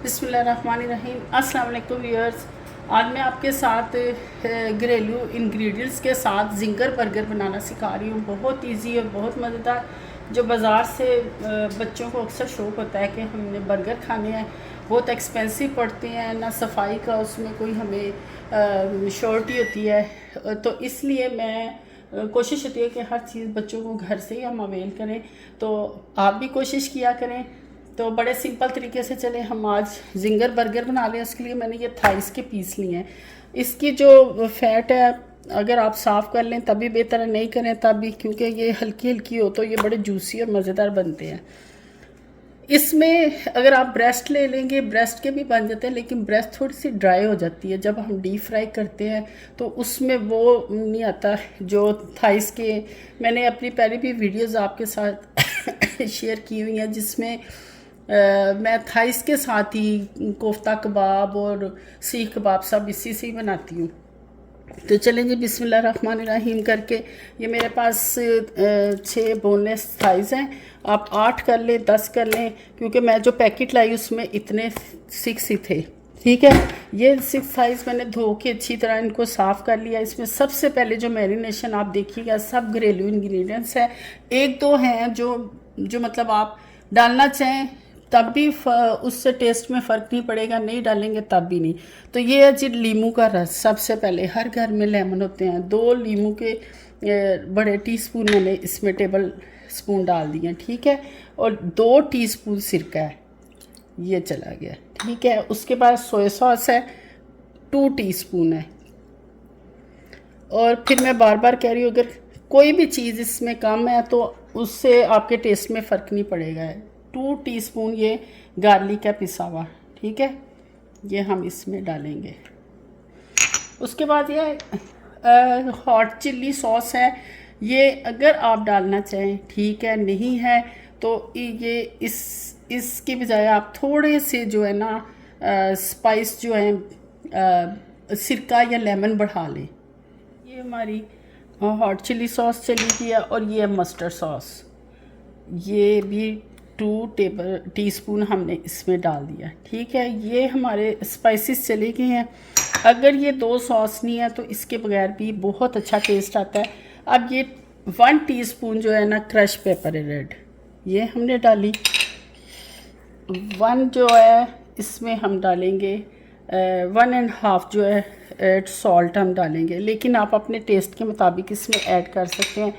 बिस्मिल्लाहिर्रहमानिर्रहीम। अस्सलाम वालेकुम व्यूअर्स। आज मैं आपके साथ घरेलू इंग्रेडिएंट्स के साथ जिंगर बर्गर बनाना सिखा रही हूँ। बहुत इजी और बहुत मज़ेदार। जो बाज़ार से बच्चों को अक्सर शौक़ होता है कि हमने बर्गर खाने हैं, बहुत एक्सपेंसिव पड़ते हैं, ना सफाई का उसमें कोई हमें श्योरिटी होती है, तो इसलिए मैं कोशिश होती है कि हर चीज़ बच्चों को घर से ही हम अवेल करें। तो आप भी कोशिश किया करें। तो बड़े सिंपल तरीके से चले हम आज जिंगर बर्गर बना लें। उसके लिए मैंने ये थाइस के पीस लिए हैं। इसकी जो फैट है अगर आप साफ़ कर लें तभी बेहतर है, नहीं करें तब भी, क्योंकि ये हल्की हल्की हो तो ये बड़े जूसी और मज़ेदार बनते हैं। इसमें अगर आप ब्रेस्ट ले लेंगे, ब्रेस्ट के भी बन जाते हैं, लेकिन ब्रेस्ट थोड़ी सी ड्राई हो जाती है जब हम डीप फ्राई करते हैं, तो उसमें वो नहीं आता जो थाइस के। मैंने अपनी पहले भी वीडियोज़ आपके साथ शेयर की हुई हैं जिसमें मैं थाइस के साथ ही कोफ्ता कबाब और सीख कबाब सब इसी से ही बनाती हूँ। तो चलें जी बिस्मिल्लाहिर्रहमानिर्रहीम करके। ये मेरे पास 6 बोनलेस थाइस हैं। आप 8 कर लें, 10 कर लें, क्योंकि मैं जो पैकेट लाई उसमें इतने 6 ही थे। ठीक है, ये 6 थाइस मैंने धो के अच्छी तरह इनको साफ़ कर लिया। इसमें सबसे पहले जो मैरिनेशन आप देखिएगा सब घरेलू इंग्रेडिएंट्स है। एक दो हैं जो मतलब आप डालना चाहें तब भी उससे टेस्ट में फ़र्क नहीं पड़ेगा, नहीं डालेंगे तब भी नहीं। तो ये है जी लीमू का रस। सबसे पहले हर घर में लेमन होते हैं, 2 लीमू के बड़े टीस्पून मैंने इसमें टेबल स्पून डाल दिए। ठीक है, और 2 टीस्पून सिरका है, ये चला गया। ठीक है, उसके बाद सोया सॉस है 2 टीस्पून है। और फिर मैं बार बार कह रही हूँ अगर कोई भी चीज़ इसमें कम है तो उससे आपके टेस्ट में फ़र्क नहीं पड़ेगा। 2 टीस्पून ये गार्लिक है पिसा हुआ। ठीक है, ये हम इसमें डालेंगे। उसके बाद ये हॉट चिल्ली सॉस है, ये अगर आप डालना चाहें ठीक है, नहीं है तो ये इसकी बजाय आप थोड़े से जो है ना स्पाइस जो है सिरका या लेमन बढ़ा लें। ये हमारी हॉट चिल्ली सॉस चली गई है। और ये मस्टर्ड सॉस, ये भी 2 टीस्पून हमने इसमें डाल दिया। ठीक है, ये हमारे स्पाइसेस चले गए हैं। अगर ये 2 सॉस नहीं है तो इसके बगैर भी बहुत अच्छा टेस्ट आता है। अब ये 1 टीस्पून जो है ना क्रश पेपर है रेड, ये हमने डाली। 1 जो है इसमें हम डालेंगे 1.5 जो है सॉल्ट हम डालेंगे, लेकिन आप अपने टेस्ट के मुताबिक इसमें ऐड कर सकते हैं।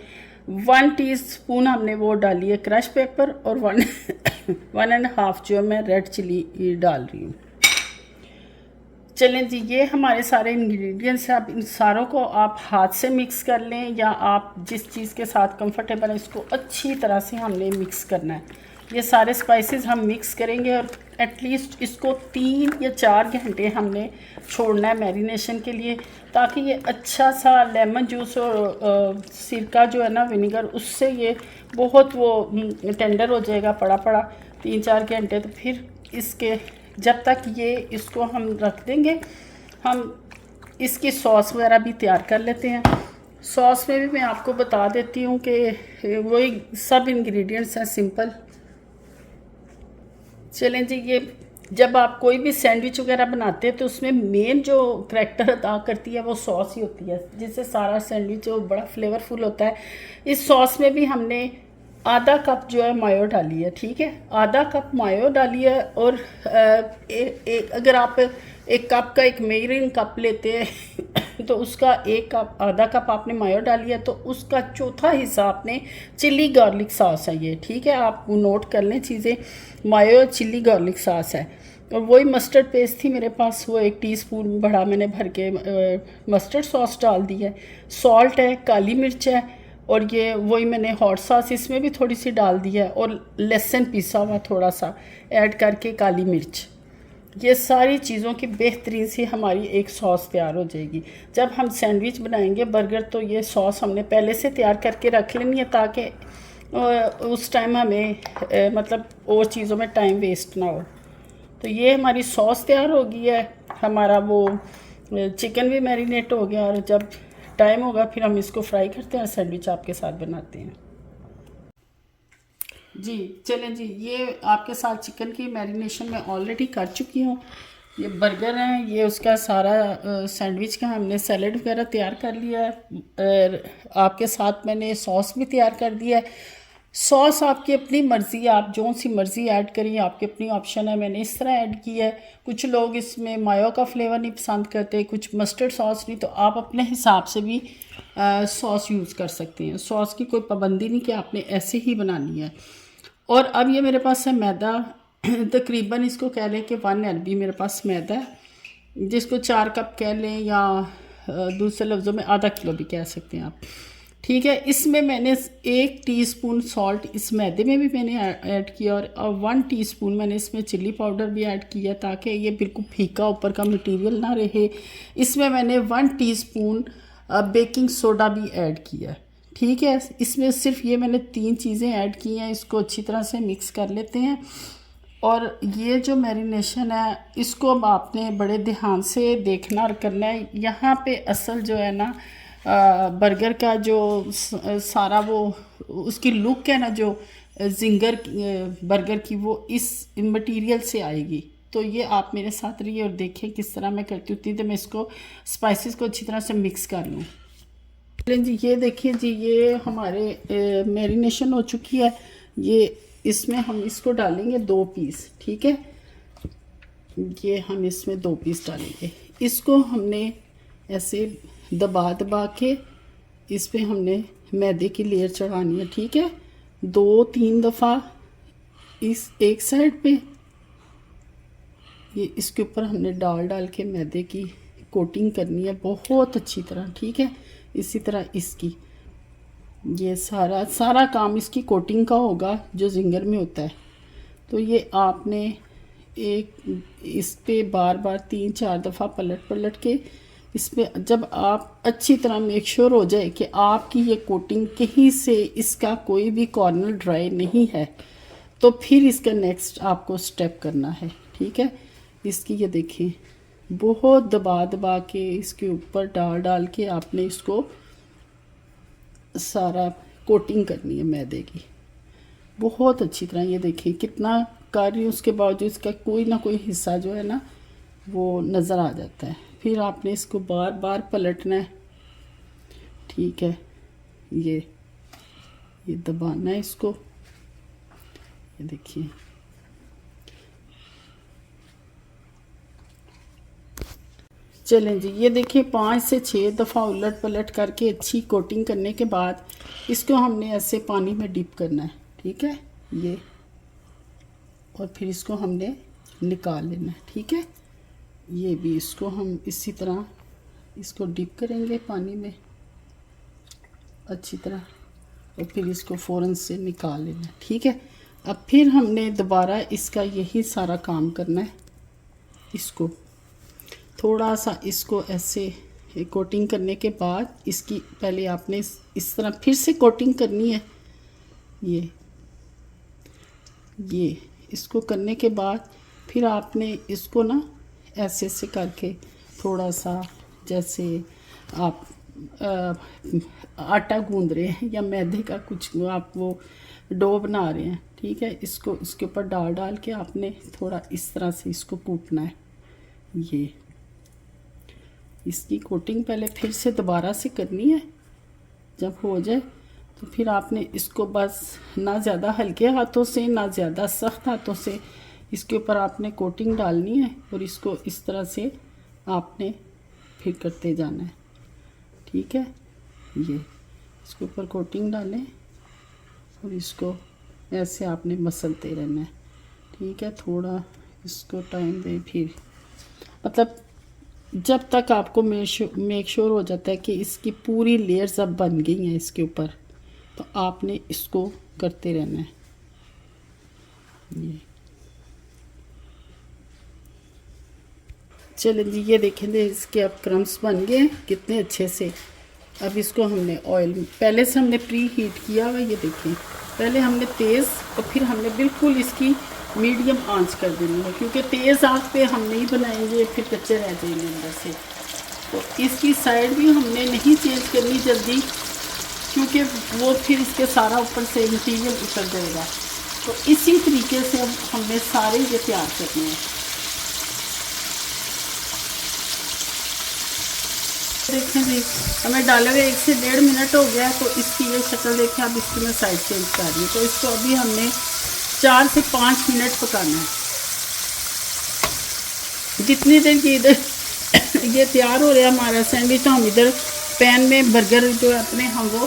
1 टीस्पून हमने वो डाली है क्रश पेपर, और 1.5 जो है मैं रेड चिली डाल रही हूँ। चलें जी, ये हमारे सारे इंग्रेडिएंट्स हैं। अब इन सारों को आप हाथ से मिक्स कर लें या आप जिस चीज़ के साथ कंफर्टेबल है इसको अच्छी तरह से हमने मिक्स करना है। ये सारे स्पाइसेस हम मिक्स करेंगे और एटलीस्ट इसको 3 या 4 घंटे हमने छोड़ना है मैरिनेशन के लिए, ताकि ये अच्छा सा लेमन जूस और सिरका जो है ना विनेगर, उससे ये बहुत वो टेंडर हो जाएगा पड़ा पड़ा 3-4 घंटे। तो फिर इसके जब तक ये इसको हम रख देंगे, हम इसकी सॉस वगैरह भी तैयार कर लेते हैं। सॉस में भी मैं आपको बता देती हूँ कि वही सब इंग्रेडिएंट्स हैं सिंपल। चलें जी, ये जब आप कोई भी सैंडविच वगैरह बनाते हैं तो उसमें मेन जो करैक्टर अदा करती है वो सॉस ही होती है, जिससे सारा सैंडविच जो बड़ा फ्लेवरफुल होता है। इस सॉस में भी हमने आधा कप जो है मायो डाली है। ठीक है, आधा कप मायो डाली है। और अगर आप 1 कप का एक मेजरिंग कप लेते हैं तो उसका 1 कप आधा कप आपने मायो डाली है, तो उसका चौथा हिस्सा आपने चिल्ली गार्लिक सॉस है ये। ठीक है, आप नोट कर लें चीज़ें, मायो चिल्ली गार्लिक सॉस है। और वही मस्टर्ड पेस्ट थी मेरे पास, वो 1 टीस्पून बड़ा मैंने भर के मस्टर्ड सॉस डाल दी है। सॉल्ट है, काली मिर्च है, और ये वही मैंने हॉट सॉस इसमें भी थोड़ी सी डाल दी है, और लहसुन पिसा हुआ थोड़ा सा ऐड करके, काली मिर्च। ये सारी चीज़ों की बेहतरीन सी हमारी एक सॉस तैयार हो जाएगी। जब हम सैंडविच बनाएंगे बर्गर तो ये सॉस हमने पहले से तैयार करके रख लेनी है, ताकि उस टाइम हमें मतलब और चीज़ों में टाइम वेस्ट ना हो। तो ये हमारी सॉस तैयार हो गई है, हमारा वो चिकन भी मैरिनेट हो गया, और जब टाइम होगा फिर हम इसको फ्राई करते हैं, सैंडविच आपके साथ बनाते हैं। जी चलें जी, ये आपके साथ चिकन की मैरिनेशन मैं ऑलरेडी कर चुकी हूँ। ये बर्गर है, ये उसका सारा सैंडविच का हमने सैलड वगैरह तैयार कर लिया है। आपके साथ मैंने सॉस भी तैयार कर दिया है। सॉस आपकी अपनी मर्ज़ी है, आप जो सी मर्ज़ी ऐड करिए, आपकी अपनी ऑप्शन है। मैंने इस तरह ऐड किया है। कुछ लोग इसमें मायो का फ्लेवर नहीं पसंद करते, कुछ मस्टर्ड सॉस नहीं, तो आप अपने हिसाब से भी सॉस यूज़ कर सकते हैं। सॉस की कोई पाबंदी नहीं कि आपने ऐसे ही बनानी है। और अब ये मेरे पास है मैदा, तकरीबन इसको कह लें कि 1 LB मेरे पास मैदा है, जिसको 4 कप कह लें, या दूसरे लफ्ज़ों में आधा किलो भी कह सकते हैं आप। ठीक है, इसमें मैंने 1 टीस्पून सॉल्ट इस मैदे में भी मैंने ऐड किया, और 1 टीस्पून मैंने इसमें चिल्ली पाउडर भी ऐड किया, ताकि ये बिल्कुल फीका ऊपर का मटेरियल ना रहे। इसमें मैंने 1 टीस्पून बेकिंग सोडा भी ऐड किया। ठीक है, इसमें सिर्फ ये मैंने 3 चीज़ें ऐड की हैं। इसको अच्छी तरह से मिक्स कर लेते हैं। और ये जो मैरिनेशन है, इसको अब आपने बड़े ध्यान से देखना और करना है। यहाँ पे असल जो है ना, बर्गर का जो सारा वो उसकी लुक है ना, जो जिंगर बर्गर की, वो इस मटेरियल से आएगी। तो ये आप मेरे साथ रहिए और देखें किस तरह मैं करती हूँ। उतनी देर मैं इसको स्पाइसेस को अच्छी तरह से मिक्स कर लूँ। जी ये देखिए जी, ये हमारे मैरिनेशन हो चुकी है। ये इसमें हम इसको डालेंगे 2 पीस। ठीक है, ये हम इसमें 2 पीस डालेंगे। इसको हमने ऐसे दबा दबा के इस पे हमने मैदे की लेयर चढ़ानी है। ठीक है, 2-3 दफ़ा इस एक साइड पे, ये इसके ऊपर हमने डाल के मैदे की कोटिंग करनी है बहुत अच्छी तरह। ठीक है, इसी तरह इसकी ये सारा काम इसकी कोटिंग का होगा जो जिंगर में होता है। तो ये आपने इस पे बार बार 3-4 दफ़ा पलट के इस पे, जब आप अच्छी तरह मेक श्योर हो जाए कि आपकी ये कोटिंग कहीं से इसका कोई भी कॉर्नर ड्राई नहीं है, तो फिर इसका नेक्स्ट आपको स्टेप करना है। ठीक है, इसकी ये देखिए, बहुत दबा दबा के इसके ऊपर डाल के आपने इसको सारा कोटिंग करनी है मैदे की बहुत अच्छी तरह। ये देखिए कितना कर रही हूँ, उसके बावजूद इसका कोई ना कोई हिस्सा जो है ना वो नज़र आ जाता है। फिर आपने इसको बार बार पलटना है। ठीक है, ये दबाना है इसको। ये देखिए, चलें जी, ये देखिए 5 से 6 दफ़ा उलट पलट करके अच्छी कोटिंग करने के बाद इसको हमने ऐसे पानी में डिप करना है। ठीक है, ये, और फिर इसको हमने निकाल लेना है। ठीक है, ये भी इसको हम इसी तरह इसको डिप करेंगे पानी में अच्छी तरह, और फिर इसको फ़ौरन से निकाल लेना है। ठीक है, अब फिर हमने दोबारा इसका यही सारा काम करना है। इसको थोड़ा सा इसको ऐसे कोटिंग करने के बाद इसकी पहले आपने इस तरह फिर से कोटिंग करनी है। ये इसको करने के बाद फिर आपने इसको ना ऐसे करके थोड़ा सा, जैसे आप आटा गूंद रहे हैं या मैदे का कुछ आप वो डो बना रहे हैं। ठीक है, इसको इसके ऊपर डाल के आपने थोड़ा इस तरह से इसको कूटना है। ये इसकी कोटिंग पहले फिर से दोबारा से करनी है। जब हो जाए तो फिर आपने इसको बस ना ज़्यादा हल्के हाथों से ना ज़्यादा सख्त हाथों से इसके ऊपर आपने कोटिंग डालनी है, और इसको इस तरह से आपने फिर करते जाना है। ठीक है, ये इसके ऊपर कोटिंग डालें और इसको ऐसे आपने मसलते रहना है। ठीक है, थोड़ा इसको टाइम दें, फिर मतलब जब तक आपको मेक श्योर हो जाता है कि इसकी पूरी लेयर्स अब बन गई हैं इसके ऊपर, तो आपने इसको करते रहना है। ये चलिए जी, ये देखेंगे इसके अब क्रम्स बन गए कितने अच्छे से। अब इसको हमने ऑयल पहले से हमने प्री हीट किया हुआ, ये देखें, पहले हमने तेज़ और फिर हमने बिल्कुल इसकी मीडियम आंच कर देनी है, क्योंकि तेज़ आंच पे हम नहीं बनाएंगे फिर कच्चे रह जाएंगे अंदर से। तो इसकी साइड भी हमने नहीं चेंज करनी जल्दी, क्योंकि वो फिर इसके सारा ऊपर से मटीरियल उतर जाएगा। तो इसी तरीके से अब हमने सारे ये तैयार करने हैं। देखें जी, हमें डाले हुए 1 से 1.5 मिनट हो गया है। तो इसकी ये शक्ल देखें। अब इसकी मैं साइड चेंज कर रही हूँ। तो इसको अभी हमने 4 से 5 मिनट पकाना है। जितनी देर की इधर ये तैयार हो रहा है हमारा सैंडविच, तो हम इधर पैन में बर्गर जो अपने हम वो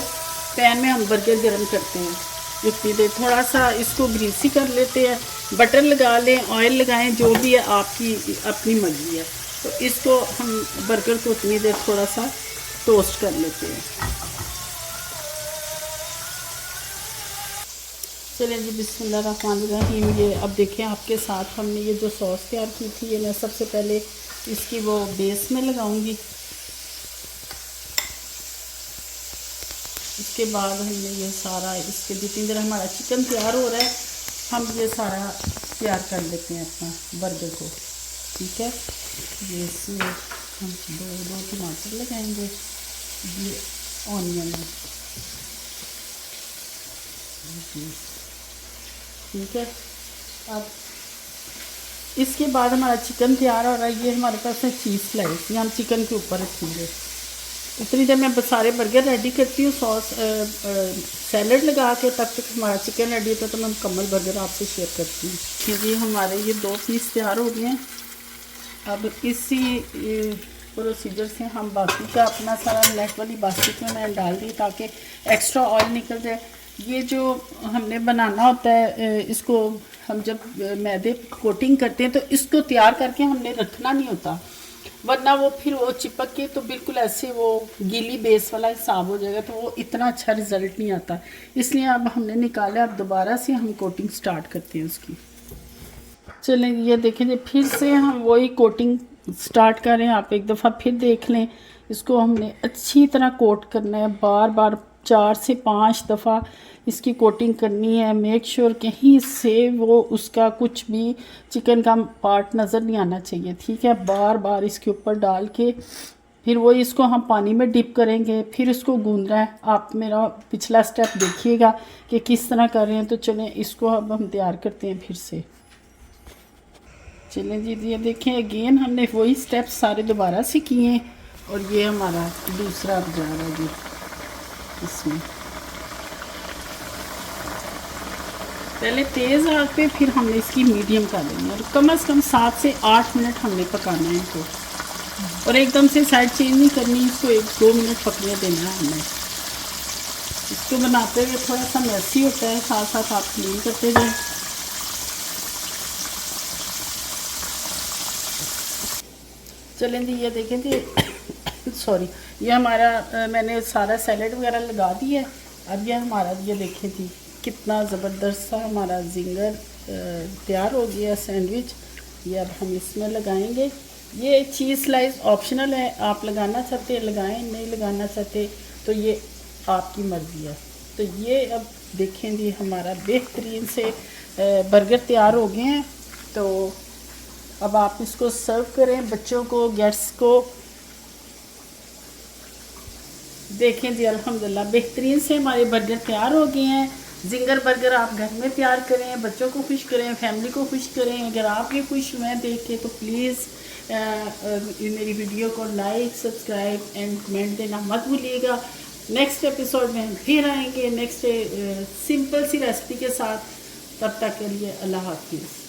पैन में हम बर्गर गर्म करते हैं। इतनी देर थोड़ा सा इसको ग्रीसी कर लेते हैं। बटर लगा लें, ऑयल लगाएं, जो भी है आपकी अपनी मर्जी है। तो इसको हम बर्गर को उतनी देर थोड़ा सा टोस्ट कर लेते हैं। चलिए जी, बिस्मिल्लाहिर्रहमानिर्रहीम। ये अब देखें आपके साथ हमने ये जो सॉस तैयार की थी, ये मैं सबसे पहले इसकी वो बेस में लगाऊंगी। इसके बाद हमने ये सारा इसके जितनी देर हमारा चिकन तैयार हो रहा है, हम ये सारा तैयार कर लेते हैं अपना बर्गर को। ठीक है, ये इसमें हम दो टमाटर लगाएंगे, ये ऑनियन है। ठीक है, अब इसके बाद हमारा चिकन तैयार हो रहा है। ये हमारे पास है चीज़ स्लाइस, ये हम चिकन के ऊपर रखेंगे। उतनी देर मैं सारे बर्गर रेडी करती हूँ सॉस सैलड लगा के। तब तक हमारा चिकन रेडी होता है, तो मैं मुकम्मल बर्गर आपसे शेयर करती हूँ। जी, हमारे ये 2 पीस तैयार हो गए हैं। अब इसी प्रोसीजर से हम बाकी का अपना सारा नेट वाली बास्केट में मैंने डाल दी, ताकि एक्स्ट्रा ऑयल निकल जाए। ये जो हमने बनाना होता है, इसको हम जब मैदे कोटिंग करते हैं, तो इसको तैयार करके हमने रखना नहीं होता, वरना वो फिर वो चिपक के तो बिल्कुल ऐसे वो गीली बेस वाला हिसाब हो जाएगा, तो वो इतना अच्छा रिज़ल्ट नहीं आता। इसलिए अब हमने निकाला। अब दोबारा से हम कोटिंग स्टार्ट करते हैं उसकी। चलें, ये देखें जी, फिर से हम वही कोटिंग स्टार्ट करें। आप एक दफ़ा फिर देख लें। इसको हमने अच्छी तरह कोट करना है, बार बार 4 से 5 दफ़ा इसकी कोटिंग करनी है। मेक श्योर कहीं से वो उसका कुछ भी चिकन का पार्ट नज़र नहीं आना चाहिए। ठीक है, बार बार इसके ऊपर डाल के फिर वो इसको हम पानी में डिप करेंगे, फिर इसको गूंदना है। आप मेरा पिछला स्टेप देखिएगा कि किस तरह कर रहे हैं। तो चलें, इसको अब हम तैयार करते हैं फिर से। चलें जी, ये देखें, अगेन हमने वही स्टेप सारे दोबारा से किए हैं। और ये हमारा दूसरा अब जा रहा है जी। इसमें पहले तेज़ आग पे, फिर हमने इसकी मीडियम कर देनी है, और कम से कम 7 से 8 मिनट हमने पकाना है इनको। और एकदम से साइड चेंज नहीं करनी, इसको 1-2 मिनट पकने देना है हमने। इसको बनाते हुए थोड़ा सा मैसी होता है, साथ साथ आप क्लीन करते जाएं। चलें जी, ये देखें जी सॉरी, ये हमारा मैंने सारा सैलेड वगैरह लगा दिया है। अब ये हमारा ये देखें जी, कितना ज़बरदस्त सा हमारा जिंगर तैयार हो गया सैंडविच। ये अब हम इसमें लगाएंगे। ये चीज़ स्लाइस ऑप्शनल है, आप लगाना चाहते हैं लगाएं, नहीं लगाना चाहते तो ये आपकी मर्ज़ी है। तो ये अब देखें जी, हमारा बेहतरीन से बर्गर तैयार हो गए हैं। तो अब आप इसको सर्व करें बच्चों को, गेस्ट्स को। देखें जी, अल्हम्दुलिल्लाह बेहतरीन से हमारे बर्गर तैयार हो गए हैं। जिंगर बर्गर आप घर में तैयार करें, बच्चों को खुश करें, फैमिली को खुश करें। अगर आप ये खुश हुए देख के, तो प्लीज़ मेरी वीडियो को लाइक, सब्सक्राइब एंड कमेंट देना मत भूलिएगा। नेक्स्ट एपिसोड में हम फिर आएंगे नेक्स्ट सिंपल सी रेसिपी के साथ। तब तक के लिए अल्लाह हाफिज़।